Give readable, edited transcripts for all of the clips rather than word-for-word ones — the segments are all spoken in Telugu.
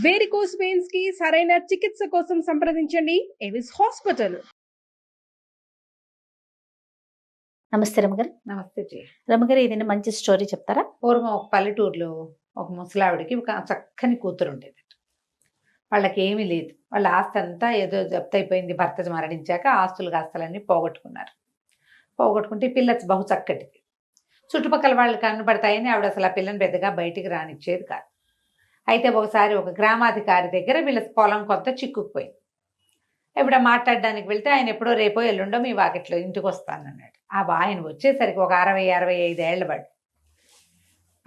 వేరికోస్ వెయిన్స్ కి సరైన చికిత్స కోసం సంప్రదించండి ఎవిస్ హాస్పిటల్. నమస్తే రమగారు. నమస్తే జీ. రమగారు, ఏదైనా మంచి స్టోరీ చెప్తారా? పూర్వం ఒక పల్లెటూరులో ఒక ముసలావిడికి ఒక చక్కని కూతురు ఉండేది. వాళ్ళకి ఏమీ లేదు. వాళ్ళ ఆస్తి అంతా ఏదో జప్తయిపోయింది. భర్త మరణించాక ఆస్తులు కాస్తలన్నీ పోగొట్టుకున్నారు. పోగొట్టుకుంటే పిల్ల బహు చక్కటిది. చుట్టుపక్కల వాళ్ళు కనబడతాయని ఆవిడ అసలు ఆ పిల్లని పెద్దగా బయటికి రానిచ్చేది కాదు. అయితే ఒకసారి ఒక గ్రామాధికారి దగ్గర వీళ్ళ పొలం కొంత చిక్కుకుపోయింది. ఇప్పుడు మాట్లాడడానికి వెళ్తే ఆయన ఎప్పుడో రేపో ఎల్లుండో మీ వాకిట్లో ఇంటికి వస్తానన్నాడు. ఆయన వచ్చేసరికి ఒక 60-65 ఏళ్ళ వాడు,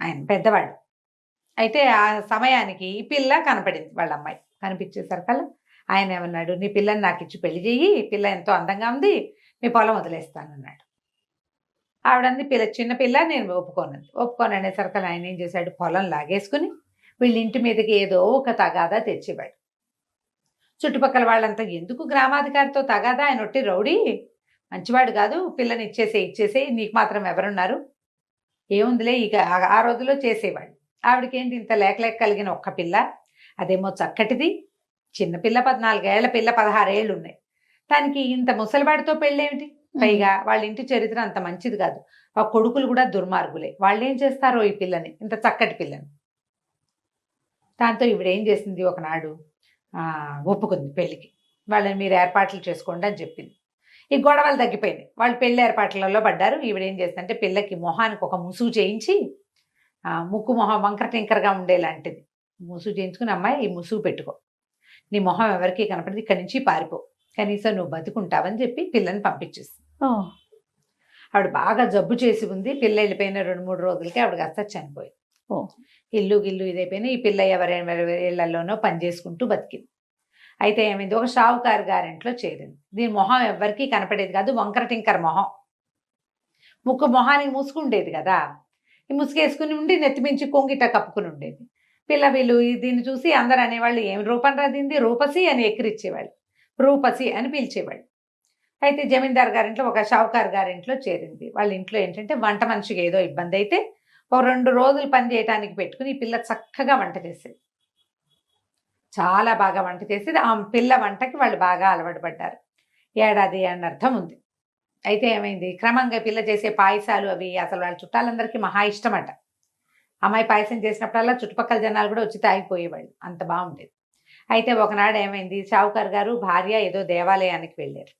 ఆయన పెద్దవాడు. అయితే ఆ సమయానికి ఈ పిల్ల కనపడింది. వాళ్ళ అమ్మాయి కనిపించేసరికల్లా ఆయన ఏమన్నాడు, నీ పిల్లని నాకు ఇచ్చి పెళ్లి చెయ్యి, పిల్ల ఎంతో అందంగా ఉంది, మీ పొలం వదిలేస్తానన్నాడు. ఆవిడంది చిన్న పిల్ల, నేను ఒప్పుకోను అనేసరికల్లా ఆయన ఏం చేశాడు, పొలం లాగేసుకుని వీళ్ళ ఇంటి మీదకి ఏదో ఒక తగాదా తెచ్చేవాడు. చుట్టుపక్కల వాళ్ళంతా ఎందుకు గ్రామాధికారితో తగాదా, ఆయన ఒట్టి రౌడీ, మంచివాడు కాదు, పిల్లని ఇచ్చేసే నీకు మాత్రం ఎవరున్నారు, ఏముందిలే ఇక ఆ రోజుల్లో చేసేవాడు. ఆవిడకేంటి ఇంత లేక కలిగిన ఒక్క పిల్ల, అదేమో చక్కటిది, చిన్నపిల్ల 14 ఏళ్ల పిల్ల 16 ఏళ్ళు ఉన్నాయి. దానికి ఇంత ముసలివాడితో పెళ్ళేమిటి? పైగా వాళ్ళ ఇంటి చరిత్ర అంత మంచిది కాదు, ఆ కొడుకులు కూడా దుర్మార్గులే. వాళ్ళు ఏం చేస్తారో ఈ పిల్లని, ఇంత చక్కటి పిల్లని. దాంతో ఈవిడేం చేసింది, ఒకనాడు ఒప్పుకుంది పెళ్ళికి. వాళ్ళని మీరు ఏర్పాట్లు చేసుకోండి అని చెప్పింది. ఈ గొడవలు తగ్గిపోయింది, వాళ్ళు పెళ్లి ఏర్పాట్లలో పడ్డారు. ఈవిడేం చేస్తుందంటే పిల్లకి మొహానికి ఒక ముసుగు చేయించి, ముక్కు మొహం వంకర టింకరగా ఉండేలాంటిది ముసుగు చేయించుకుని, అమ్మాయి ఈ ముసుగు పెట్టుకో, నీ మొహం ఎవరికి కనపడదు, ఇక్కడి నుంచి పారిపో, కనీసం నువ్వు బతుకుంటావని చెప్పి పిల్లని పంపించేసి. ఆవిడ బాగా జబ్బు చేసి ఉంది. పిల్ల వెళ్ళిపోయిన 2-3 రోజులకి ఆవిడ కాస్త చనిపోయింది. ఇల్లు ఇదైపోయినా ఈ పిల్ల ఎవరెవరి ఇళ్లలోనో పని చేసుకుంటూ బతికింది. అయితే ఏమైంది, ఒక షావుకారు గారింట్లో చేరింది. దీని మొహం ఎవరికి కనపడేది కాదు, వంకర టింకర మొహం, ముక్కు మొహానికి ముసుకుండేది కదా, ఈ ముసుగేసుకుని ఉండి నెత్తిమించి కొంగిట కప్పుకుని ఉండేది పిల్ల. వీళ్ళు దీన్ని చూసి అందరు అనేవాళ్ళు, ఏం రూపం రాదింది, రూపసి అని ఎక్కిరిచ్చేవాళ్ళు, రూపసి అని పిలిచేవాళ్ళు. అయితే జమీందార్ గారింట్లో ఒక షావుకారు గారింట్లో చేరింది. వాళ్ళ ఇంట్లో ఏంటంటే వంట మనిషికి ఏదో ఇబ్బంది అయితే ఒక 2 రోజులు పని చేయడానికి పెట్టుకుని ఈ పిల్ల చక్కగా వంట చేసేది, చాలా బాగా వంట చేసేది. ఆ పిల్ల వంటకి వాళ్ళు బాగా అలవాటు పడ్డారు. ఏడాది అని అర్థం ఉంది. అయితే ఏమైంది, క్రమంగా పిల్ల చేసే పాయసాలు అవి అసలు వాళ్ళ చుట్టాలందరికీ మహా ఇష్టమట. అమ్మాయి పాయసం చేసినప్పుడల్లా చుట్టుపక్కల జనాలు కూడా వచ్చి తాగిపోయేవాళ్ళు, అంత బాగుండేది. అయితే ఒకనాడు ఏమైంది, షావుకారు గారు భార్య ఏదో దేవాలయానికి వెళ్ళారు.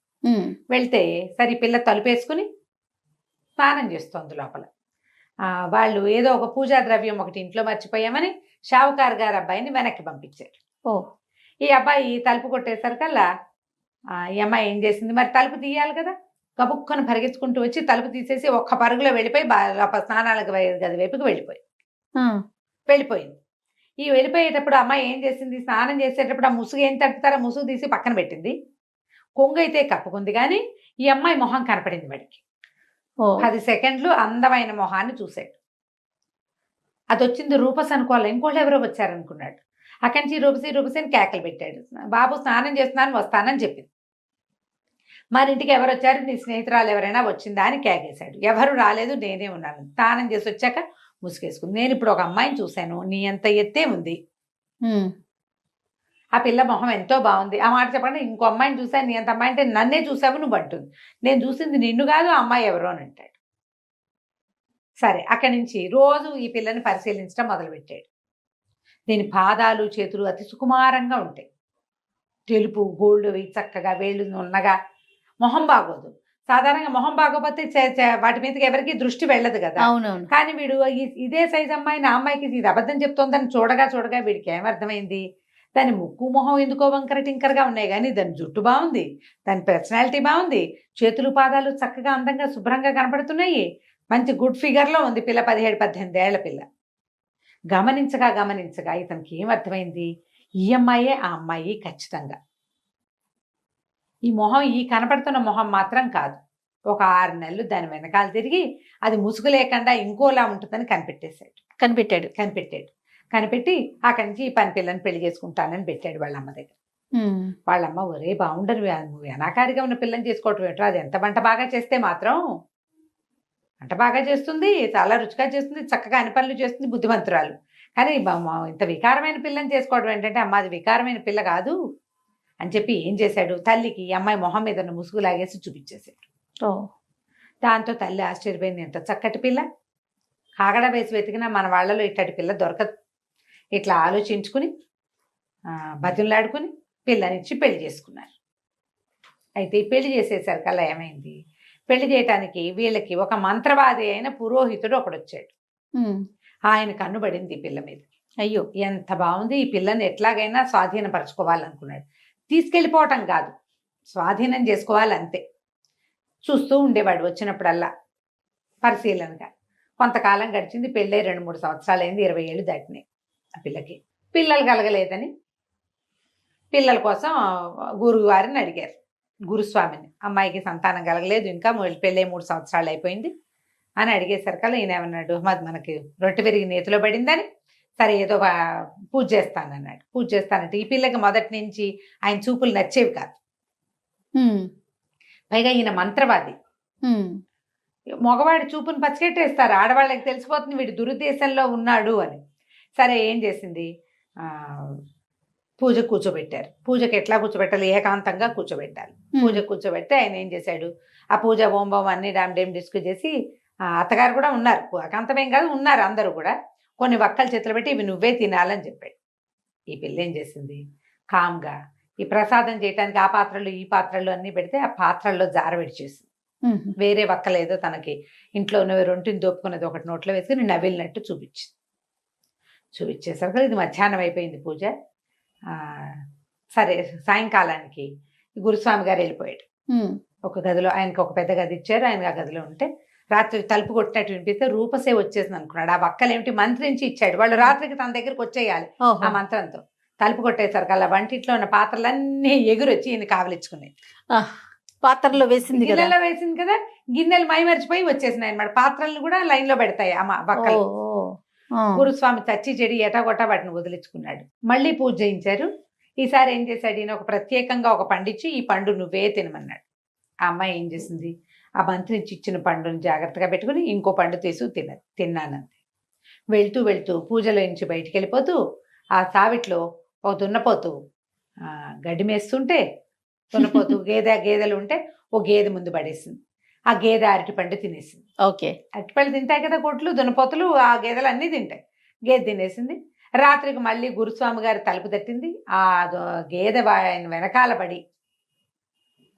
వెళ్తే సరే పిల్ల తలుపేసుకుని స్నానం చేస్తోంది లోపల. వాళ్ళు ఏదో ఒక పూజా ద్రవ్యం ఒకటి ఇంట్లో మర్చిపోయామని షావుకారు గారు అబ్బాయిని వెనక్కి పంపించారు. ఈ అబ్బాయి తలుపు కొట్టేసరికల్లా ఈ అమ్మాయి ఏం చేసింది, మరి తలుపు తీయాలి కదా, గబుక్కను పరిగెత్తుకుంటూ వచ్చి తలుపు తీసేసి ఒక్క పరుగులో వెళ్ళిపోయి స్నానాలకు గది వైపుకి వెళ్ళిపోయింది. ఈ వెళ్ళిపోయేటప్పుడు అమ్మాయి ఏం చేసింది, స్నానం చేసేటప్పుడు ఆ ముసుగు ఏం తడుపుతారో ముసుగు తీసి పక్కన పెట్టింది. కొంగు అయితే కప్పుకుంది, కానీ ఈ అమ్మాయి మొహం కనపడింది వాడికి. 10 సెకండ్లు అందమైన మొహాన్ని చూశాడు. అది వచ్చింది రూపస్ అనుకోవాలి, ఇంకోళ్ళు ఎవరో వచ్చారనుకున్నాడు. అక్కడి నుంచి రూపసి అని కేకలు పెట్టాడు. బాబు స్నానం చేస్తున్నాను, వస్తానని చెప్పింది. మరి ఇంటికి ఎవరు వచ్చారు, నీ స్నేహితురాలు ఎవరైనా వచ్చిందా అని కేకేశాడు. ఎవరు రాలేదు, నేనే ఉన్నాను. స్నానం చేసి వచ్చాక ముసుగేసుకుంది. నేను ఇప్పుడు ఒక అమ్మాయిని చూశాను, నీ అంత ఎత్తే ఉంది, ఆ పిల్ల మొహం ఎంతో బాగుంది. ఆ మాట చెప్పండి, ఇంకో అమ్మాయిని చూశాను, నీ అంత అమ్మాయి అంటే నన్నే చూసావు నువ్వు అంటుంది. నేను చూసింది నిన్ను కాదు, ఆ అమ్మాయి ఎవరో అని అంటాడు. సరే, అక్కడి నుంచి రోజు ఈ పిల్లని పరిశీలించడం మొదలుపెట్టాడు. దీని పాదాలు చేతులు అతి సుకుమారంగా ఉంటాయి, తెలుపు గోల్డ్ చక్కగా వేళ్ళు ఉన్నగా. మొహం బాగోదు, సాధారణంగా మొహం బాగోపోతే వాటి మీదకి ఎవరికి దృష్టి వెళ్ళదు కదా. అవునవును. కానీ వీడు ఇదే సైజ్ అమ్మాయి, నా అమ్మాయికి ఇది అబద్ధం చెప్తోందని చూడగా వీడికి ఏమర్థమైంది, దాని ముక్కు మొహం ఎందుకో వంకర టింకరగా ఉన్నాయి, కానీ దాని జుట్టు బాగుంది, దాని పర్సనాలిటీ బాగుంది, చేతులు పాదాలు చక్కగా అందంగా శుభ్రంగా కనపడుతున్నాయి, మంచి గుడ్ ఫిగర్లో ఉంది పిల్ల, 17-18 ఏళ్ల పిల్ల. గమనించగా ఇతనికి ఏమర్థమైంది, ఈ అమ్మాయే ఆ అమ్మాయి ఖచ్చితంగా. ఈ మొహం, ఈ కనపడుతున్న మొహం మాత్రం కాదు. ఒక 6 నెలలు దాని వెనకాల తిరిగి అది ముసుగు లేకుండా ఇంకోలా ఉంటుందని కనిపెట్టాడు. కనిపెట్టి అక్కడి నుంచి ఈ పని పిల్లని పెళ్లి చేసుకుంటానని పెట్టాడు వాళ్ళ అమ్మ దగ్గర. వాళ్ళమ్మ, ఒరే బాగుండరు, నువ్వు అనాకారిగా ఉన్న పిల్లని చేసుకోవటం ఏంటో, అది ఎంత వంట బాగా చేస్తే మాత్రం, వంట బాగా చేస్తుంది, చాలా రుచిగా చేస్తుంది, చక్కగా అన్ని పనులు చేస్తుంది, బుద్ధిమంతురాలు, కానీ ఇంత వికారమైన పిల్లని చేసుకోవడం ఏంటంటే, అమ్మ అది వికారమైన పిల్ల కాదు అని చెప్పి ఏం చేశాడు, తల్లికి ఈ అమ్మాయి మొహం మీద ఉన్న ముసుగు లాగేసి చూపించేశాడు. ఓ దాంతో తల్లి ఆశ్చర్యపోయింది, ఎంత చక్కటి పిల్ల, కాగడ వేసి వెతికినా మన వాళ్ళలో ఇట్టటి పిల్ల దొరకదు. ఇట్లా ఆలోచించుకుని బతిమలాడుకుని పిల్లనిచ్చి పెళ్లి చేసుకున్నారు. అయితే ఈ పెళ్లి చేసేసరికల్లా ఏమైంది, పెళ్లి చేయటానికి వీళ్ళకి ఒక మంత్రవాది అయిన పురోహితుడు ఒకడు వచ్చాడు. ఆయన కన్నుబడింది ఈ పిల్ల మీద. అయ్యో ఎంత బాగుంది, ఈ పిల్లని ఎట్లాగైనా స్వాధీనపరచుకోవాలనుకున్నాడు. తీసుకెళ్ళిపోవటం కాదు, స్వాధీనం చేసుకోవాలి అంతే. చూస్తూ ఉండేవాడు వచ్చినప్పుడల్లా పరిశీలనగా. కొంతకాలం గడిచింది, పెళ్ళై 2-3 సంవత్సరాలు అయింది, 20 ఏళ్ళు దాటినాయి. ఆ పిల్లకి పిల్లలు కలగలేదని పిల్లల కోసం గురువారిని అడిగారు, గురుస్వామిని. అమ్మాయికి సంతానం కలగలేదు, ఇంకా పెళ్ళై 3 సంవత్సరాలు అయిపోయింది అని అడిగేసరికల్లా ఈయన ఏమన్నాడు, మనకి రొట్టె విరిగి నేతిలో పడిందని, సరే ఏదో పూజ చేస్తానన్నాడు. పూజ చేస్తానంటే ఈ పిల్లకి మొదటి నుంచి ఆయన చూపులు నచ్చేవి కాదు. పైగా ఈయన మంత్రవాది. మగవాడి చూపుని పచ్చికెట్టేస్తారు, ఆడవాళ్ళకి తెలిసిపోతుంది వీడు దురుద్దేశంలో ఉన్నాడు అని. సరే ఏం చేసింది, పూజ కూర్చోబెట్టారు. పూజకి ఎట్లా కూర్చోబెట్టాలి, ఏకాంతంగా కూర్చోబెట్టాలి. పూజ కూర్చోబెడితే ఆయన ఏం చేశాడు, ఆ పూజ ఓంబం అన్ని డామ్ డిస్కు చేసి, అత్తగారు కూడా ఉన్నారు, ఏకాంతమేం కాదు ఉన్నారు అందరూ కూడా, కొన్ని వక్కలు చేతులు పెట్టి ఇవి నువ్వే తినాలని చెప్పాడు. ఈ పిల్ల ఏం చేసింది, కామ్గా ఈ ప్రసాదం చేయటానికి ఆ పాత్రలు ఈ పాత్రలు అన్నీ పెడితే ఆ పాత్రల్లో జారవిడిచేసింది. వేరే వక్కలేదో తనకి ఇంట్లో ఉన్నవి రొంటిని దోపుకున్నది ఒకటి నోట్లో వేసుకుని నవ్విలినట్టు చూపించేసరికి ఇది మధ్యాహ్నం అయిపోయింది పూజ. సరే సాయంకాలానికి గురుస్వామి గారు వెళ్ళిపోయాడు. ఒక గదిలో ఆయనకి ఒక పెద్ద గది ఇచ్చారు, ఆయన ఆ గదిలో ఉంటే రాత్రి తలుపు కొట్టినట్టు వినిపిస్తే రూపసే వచ్చేసింది అనుకున్నాడు. ఆ వక్కలేమిటి మంత్రించి ఇచ్చాడు, వాళ్ళు రాత్రికి తన దగ్గరికి వచ్చేయాలి ఆ మంత్రంతో. తలుపు కొట్టేసరికి అలా వంటింట్లో ఉన్న పాత్రలన్నీ ఎగురొచ్చి ఈయన కావలించుకున్నాయి. పాత్రలో వేసింది గిన్నెలో వేసింది కదా, గిన్నెలు మరిచిపోయి వచ్చేసినాయి అన్నమాట. పాత్రలను కూడా లైన్ లో పెడతాయి అమ్మ వక్కలు. గురుస్వామి చచ్చి చెడి ఎటాగొట్టా వాటిని వదిలించుకున్నాడు. మళ్ళీ పూజ చేయించారు. ఈసారి ఏం చేశాడు, ఈయన ఒక ప్రత్యేకంగా ఒక పండిచ్చి ఈ పండు నువ్వే తినమన్నాడు. ఆ అమ్మాయి ఏం చేసింది, ఆ మంత్రించి ఇచ్చిన పండుని జాగ్రత్తగా పెట్టుకుని ఇంకో పండు తీసు తిన్నానంతే. వెళ్తూ వెళ్తూ పూజలో నుంచి బయటికి వెళ్ళిపోతూ ఆ సావిట్లో ఒక దున్నపోతూ గడ్డి మేస్తుంటే, దున్నపోతూ గేదెలు ఉంటే ఓ గేదె ముందు పడేసింది. ఆ గేదె అరటి పండు తినేసింది. ఓకే, అరటిపళ్ళు తింటాయి కదా కొట్లు, దున్నపోతులు, ఆ గేదెలు అన్నీ తింటాయి. గేదె తినేసింది. రాత్రికి మళ్ళీ గురుస్వామి గారి తలుపు తట్టింది. ఆ గేదె ఆయన వెనకాల పడి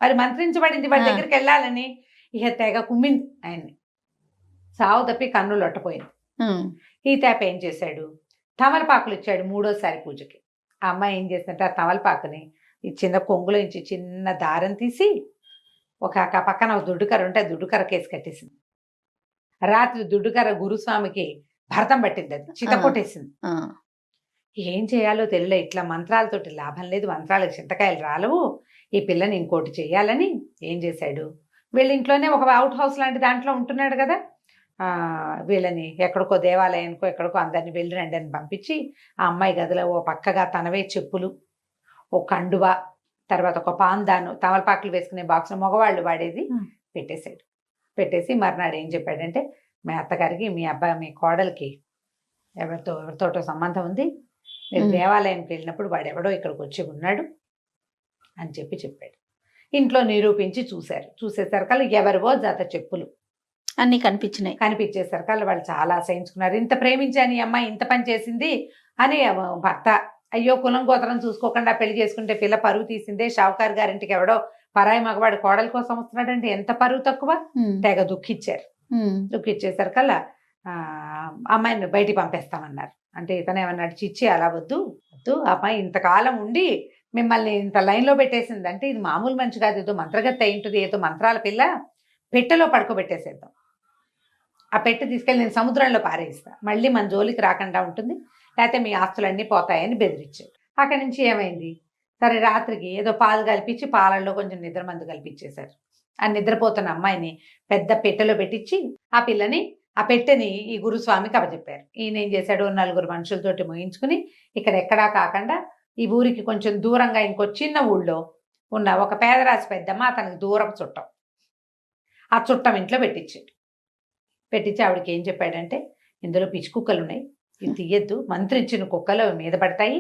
మరి మంత్రించబడింది, వాడి దగ్గరికి వెళ్ళాలని ఇక తెగ కుమ్మింది ఆయన్ని. సావు తప్పి కన్ను లొట్టపోయింది. ఈ తేప ఏం చేశాడు, తమలపాకులు ఇచ్చాడు 3వ పూజకి. ఆ అమ్మాయి ఏం చేసిందంటే ఆ తమలపాకుని ఈ చిన్న కొంగులో నుంచి చిన్న దారం తీసి ఒక పక్కన ఒక దుడ్డుకర్ర ఉంటే దుడ్డుకర్ర కేసి కట్టేసింది. రాత్రి దుడ్డుకర్ర గురుస్వామికి భరతం పట్టింది, అది చితకొట్టేసింది. ఏం చేయాలో తెలియలే, ఇట్లా మంత్రాలతోటి లాభం లేదు, మంత్రాలకు చింతకాయలు రాలవు, ఈ పిల్లని ఇంకోటి చెయ్యాలని ఏం చేశాడు, వీళ్ళ ఇంట్లోనే ఒక అవుట్ హౌస్ లాంటి దాంట్లో ఉంటున్నాడు కదా, వీళ్ళని ఎక్కడికో దేవాలయానికో ఎక్కడికో అందరిని వెళ్ళి రండి అని పంపించి ఆ అమ్మాయి గదిలో ఓ పక్కగా తనవే చెప్పులు, ఓ కండువ, తర్వాత ఒక పాందాను, తమలపాకులు వేసుకునే బాక్స్ మగవాళ్ళు వాడేది పెట్టేశాడు. పెట్టేసి మర్నాడు ఏం చెప్పాడంటే, మీ అత్తగారికి మీ అబ్బాయి మీ కోడలికి ఎవరితోటో సంబంధం ఉంది, మీరు దేవాలయానికి వెళ్ళినప్పుడు వాడు ఎవడో ఇక్కడికి వచ్చి ఉన్నాడు అని చెప్పాడు. ఇంట్లో నిరూపించి చూసేసరికల్లా ఎవరివో జత చెప్పులు అన్ని కనిపించేసరికల్లా వాళ్ళు చాలా అసహించుకున్నారు. ఇంత ప్రేమించాను ఈ అమ్మాయి ఇంత పని చేసింది అని భర్త, అయ్యో కులం గోత్రం చూసుకోకుండా పెళ్లి చేసుకుంటే పిల్ల పరువు తీసిందే, షావుకారు గారింటికి ఎవడో పరాయి మగవాడు కోడల కోసం వస్తున్నాడంటే ఎంత పరువు తక్కువ, తెగ దుఃఖించారు. దుఃఖించేసరికల్లా అమ్మాయిని బయటికి పంపేస్తామన్నారు. అంటే ఇతను ఏమన్నాడు, చిచ్చి అలా వద్దు, అమ్మాయి ఇంతకాలం ఉండి మిమ్మల్ని ఇంత లైన్లో పెట్టేసింది అంటే ఇది మామూలు మనిషి కాదు, ఏదో మంత్రగత్త అయింటుంది, ఏదో మంత్రాల పిల్ల, పెట్టెలో పడుకోబెట్టేసేద్దాం, ఆ పెట్టె తీసుకెళ్ళి నేను సముద్రంలో పారేస్తా, మళ్ళీ మన జోలికి రాకుండా ఉంటుంది, లేకపోతే మీ ఆస్తులన్నీ పోతాయని బెదిరించాడు. అక్కడి నుంచి ఏమైంది, సరే రాత్రికి ఏదో పాలు కల్పించి పాలల్లో కొంచెం నిద్ర మందు కల్పించేశారు. ఆ నిద్రపోతున్న అమ్మాయిని పెద్ద పెట్టెలో పెట్టించి ఆ పిల్లని ఆ పెట్టెని ఈ గురుస్వామికి అప్పచెప్పారు. ఈయన ఏం చేశాడు, 4 మనుషులతోటి మోయించుకుని ఇక్కడ ఎక్కడా కాకుండా ఈ ఊరికి కొంచెం దూరంగా ఇంకో చిన్న ఊళ్ళో ఉన్న ఒక పేదరాశి పెద్దమ్మ అతనికి దూరపు చుట్టం, ఆ చుట్టం ఇంట్లో పెట్టించాడు. పెట్టించి ఆవిడకి ఏం చెప్పాడంటే, ఇందులో పిచ్చి కుక్కలు ఉన్నాయి, ఇది తీయద్దు, మంత్రి ఇచ్చిన కుక్కలు మీద పడతాయి,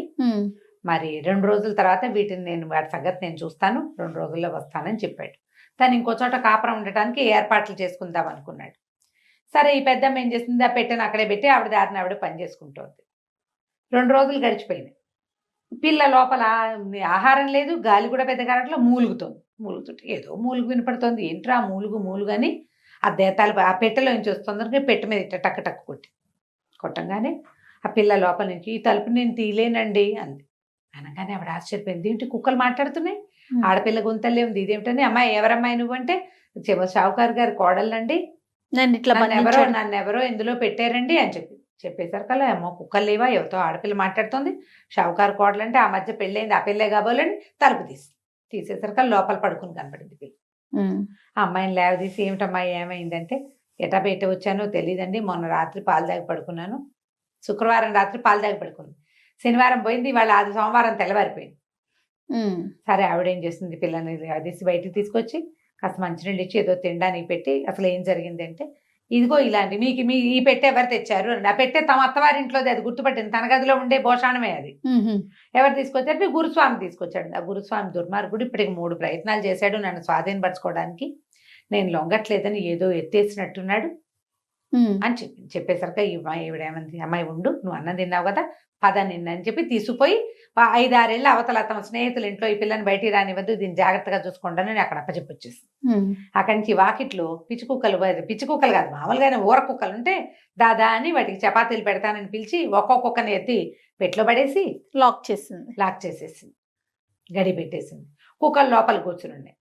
మరి 2 రోజుల తర్వాత వీటిని నేను వాటి సంగతి నేను చూస్తాను, 2 రోజుల్లో వస్తానని చెప్పాడు. తను ఇంకో చోట కాపురం ఉండటానికి ఏర్పాట్లు చేసుకుందాం అనుకున్నాడు. సరే ఈ పెద్దమ్మ ఏం చేసింది, ఆ పెట్టెను అక్కడే పెట్టి ఆవిడ దారిని ఆవిడ పని చేసుకుంటోంది. 2 రోజులు గడిచిపోయినాయి. పిల్ల లోపల ఆహారం లేదు, గాలి కూడా పెద్ద కారట్లో మూలుగుతుంటే ఏదో మూలుగు వినపడుతోంది, ఏంట్రా మూలుగు అని ఆ దేతాలు ఆ పెట్టెలో నుంచి వస్తుంది, పెట్టె మీద ఇట్ట టక్ టక్ కొట్టంగానే ఆ పిల్ల లోపల నుంచి ఈ తలుపు నేను తీయలేనండి అంది. అనగానే ఆవిడ ఆశ్చర్యపోయింది, ఏంటి కుక్కలు మాట్లాడుతున్నాయి, ఆడపిల్ల గుంతలే ఉంది, ఇదేమిటని. అమ్మాయి ఎవరమ్మాయి నువ్వంటే షావుకారు గారి కోడలండి, నన్నెవరో ఇందులో పెట్టారండి అని చెప్పేసరికల్లా అమ్మో కుక్కలు లేవా, ఎవరితో ఆడపిల్ల మాట్లాడుతుంది, షావుకారు కోడలంటే ఆ మధ్య పెళ్ళైంది, ఆ పెళ్ళే కాబోలని తలుపు తీసేసరికల్లా లోపల పడుకుని కనపడింది పిల్ల. ఆ అమ్మాయిని లేవదీసి ఏమిటమ్మా ఏమైందంటే, ఎటా బయట వచ్చానో తెలియదండి, మొన్న రాత్రి పాలు దాగి పడుకున్నాను, శుక్రవారం రాత్రి పాలు దాగి పడుకుంది, శనివారం పోయింది, ఇవాళ అది సోమవారం తెల్లవారిపోయింది. సరే ఆవిడేం చేస్తుంది, పిల్లని అదిసి బయటికి తీసుకొచ్చి కాస్త మంచినీళ్ళు ఇచ్చి ఏదో తినడానికి పెట్టి, అసలు ఏం జరిగింది అంటే, ఇదిగో ఇలాంటి మీ ఈ పెట్టె ఎవరు తెచ్చారు అని. ఆ పెట్టె తమ అత్తవారింట్లోది, అది గుర్తుపట్టింది, తన గదిలో ఉండే భోషాణమే అది. ఎవరు తీసుకొచ్చారు, గురుస్వామి తీసుకొచ్చాడు. ఆ గురుస్వామి దుర్మార్గుడు ఇప్పటికి 3 ప్రయత్నాలు చేశాడు నన్ను స్వాధీనపరచుకోవడానికి, నేను లొంగట్లేదని ఏదో ఎత్తేసినట్టున్నాడు అని చెప్పేసరికి ఈవిడేమంది, అమ్మాయి ఉండు, నువ్వు అన్నం తిన్నావు కదా, పద నిన్నని చెప్పి తీసుకుపోయి 5-6 ఏళ్ళు అవతల తమ స్నేహితుల ఇంట్లో ఈ పిల్లని బయటికి రానివ్వద్దు, దీన్ని జాగ్రత్తగా చూసుకుంటాను అని అక్కడ అప్పచెప్పొచ్చేసి, అక్కడి నుంచి వాకిట్లో పిచ్చి కుక్కలు కాదు మామూలుగానే ఊర కుక్కలు ఉంటే దాదా అని వాటికి చపాతీలు పెడతానని పిలిచి ఒక్కొక్కని ఎత్తి పెట్లో పడేసి లాక్ చేసేసింది, గడి పెట్టేసింది. కుక్కలు లోపల కూర్చుని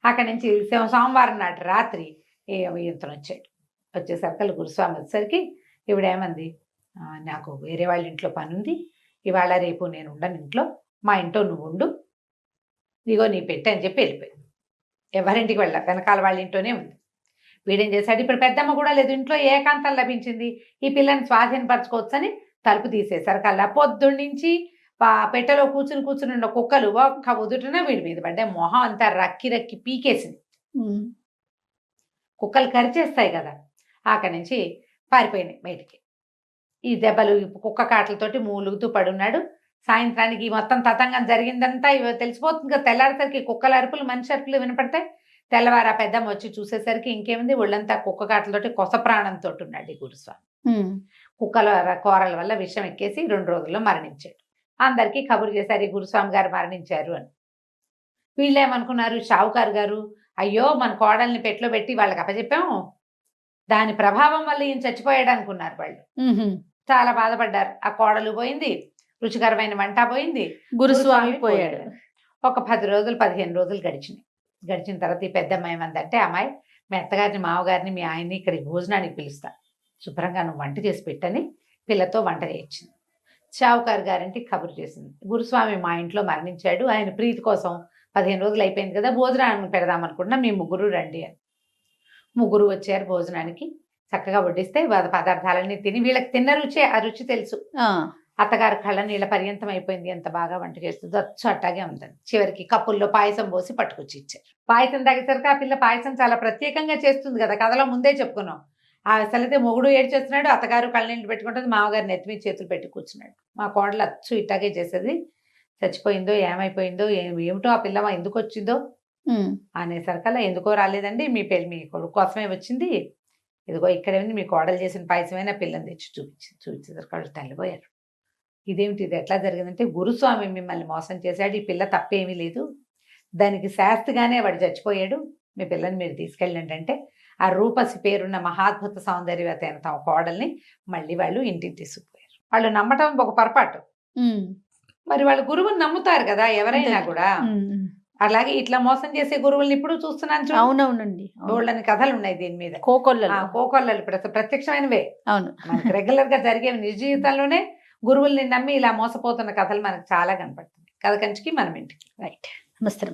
అక్కడి నుంచి సోమవారం నాటి రాత్రి ఇతను వచ్చేసరికి గురుస్వామి వచ్చేసరికి ఇవిడేమంది, నాకు వేరే వాళ్ళ ఇంట్లో పని ఉంది, ఇవాళ రేపు నేను ఉండను ఇంట్లో, మా ఇంట్లో నువ్వు ఉండు, ఇదిగో నీ పెట్టె అని చెప్పి వెళ్ళిపోయింది. ఎవరింటికి వెనకాల వాళ్ళ ఇంట్లోనే ఉంది. వీడేం చేశాడు, ఇప్పుడు పెద్దమ్మ కూడా లేదు ఇంట్లో, ఏకాంతం లభించింది, ఈ పిల్లని స్వాధీనపరచుకోవచ్చని తలుపు తీసేశారు. కల్లా పొద్దున్న నుంచి పెట్టెలో కూర్చుని ఉన్న కుక్కలు ఒక్క ఉదుటనే వీడి మీద పడ్డాయి. మొహం అంతా రక్కి పీకేసింది. కుక్కలు కరిచేస్తాయి కదా, అక్కడి నుంచి పారిపోయినాయి బయటికి. ఈ దెబ్బలు కుక్క కాటలతోటి మూలుగుతూ పడున్నాడు. సాయంత్రానికి మొత్తం తతంగం జరిగిందంతా తెలిసిపోతుంది కదా. తెల్లారేసరికి కుక్కల అరుపులు మనిషి అరుపులు వినపడతాయి. తెల్లవారు ఆ పెద్దమ్మ వచ్చి చూసేసరికి ఇంకేముంది, ఒళ్ళంతా కుక్క కాటలతోటి కొస ప్రాణంతో ఉన్నాడు ఈ గురుస్వామి. కుక్కల కోరల వల్ల విషం ఎక్కేసి 2 రోజుల్లో మరణించాడు. అందరికీ కబురు చేశారు ఈ గురుస్వామి గారు మరణించారు అని. వీళ్ళేమనుకున్నారు, షావుకారు గారు అయ్యో మన కోడల్ని పెట్లో పెట్టి వాళ్ళకి అప్పచెప్పాము, దాని ప్రభావం వల్ల ఈయన చచ్చిపోయాడు అనుకున్నారు వాళ్ళు. చాలా బాధపడ్డారు. ఆ కోడలు పోయింది, రుచికరమైన వంట పోయింది, గురుస్వామి పోయాడు. ఒక 10 రోజులు 15 రోజులు గడిచిన తర్వాత ఈ పెద్దమ్మ ఏమందంటే, అమ్మాయి మీ అత్తగారిని మామగారిని మీ ఆయన్ని ఇక్కడికి భోజనానికి పిలుస్తా, శుభ్రంగా నువ్వు వంట చేసి పెట్టని పిల్లతో వంట చేయించింది. షావుకారు గారింటికి కబురు చేసింది, గురుస్వామి మా ఇంట్లో మరణించాడు, ఆయన ప్రీతి కోసం 15 రోజులు అయిపోయింది కదా, భోజనాన్ని పెడదాం అనుకుంటున్నా, మీ 3 రండి అని. 3 వచ్చారు భోజనానికి. చక్కగా వడ్డిస్తే పదార్థాలన్నీ తిని, వీళ్ళకి తిన్న రుచి ఆ రుచి తెలుసు. అత్తగారు కళ్ళ నీళ్ళ పర్యంతం అయిపోయింది, ఎంత బాగా వంట చేస్తుంది, అట్టాగే ఉందని. చివరికి కప్పుల్లో పాయసం పోసి పట్టుకొచ్చి ఇచ్చారు. పాయసం తాగేసరికి ఆ పిల్ల పాయసం చాలా ప్రత్యేకంగా చేస్తుంది కదా, కథలో ముందే చెప్పుకున్నాం. అసలైతే మొగుడు ఏడ్చేస్తున్నాడు, అత్తగారు కళ్ళ నీళ్ళు పెట్టుకుంటుంది, మామగారు నెత్తి మీద చేతులు పెట్టి కూర్చున్నాడు. మా కోడలు అచ్చు ఇట్టాగే చేసేది, చచ్చిపోయిందో ఏమైపోయిందో ఏమిటో ఆ పిల్ల ఎందుకు వచ్చిందో అనేసరికల్లా, ఎందుకో రాలేదండి, మీ కొడుకు కోసమే వచ్చింది, ఇదిగో ఇక్కడే ఉంది, మీ కోడలు చేసిన పాయసమైన పిల్లని తెచ్చి చూపించేసరికి వాళ్ళు తల్లిపోయారు. ఇదేమిటి, ఇది ఎట్లా జరిగిందంటే, గురుస్వామి మిమ్మల్ని మోసం చేశాడు, ఈ పిల్ల తప్పేమీ లేదు, దానికి శాస్తిగానే వాడు చచ్చిపోయాడు, మీ పిల్లని మీరు తీసుకెళ్ళండి అంటే, ఆ రూపసి పేరున్న మహాద్భుత సౌందర్యవతి అయిన తమ కోడల్ని మళ్ళీ వాళ్ళు ఇంటికి తీసుకుపోయారు. వాళ్ళు నమ్మటం ఒక పొరపాటు, మరి వాళ్ళు గురువుని నమ్ముతారు కదా ఎవరైనా కూడా. అలాగే ఇట్లా మోసం చేసే గురువుల్ని ఇప్పుడు చూస్తున్నాను. అవునవునండి, బోళ్ళని కథలు ఉన్నాయి దీని మీద. కోకొల్లలు ప్రత్యక్షమైనవే. అవును, మనకి రెగ్యులర్ గా జరిగేవి. నిజ జీవితంలోనే గురువుల్ని నమ్మి ఇలా మోసపోతున్న కథలు మనకు చాలా కనపడుతుంది. కథ కంచికి మనం ఇంటికి. రైట్. నమస్తే.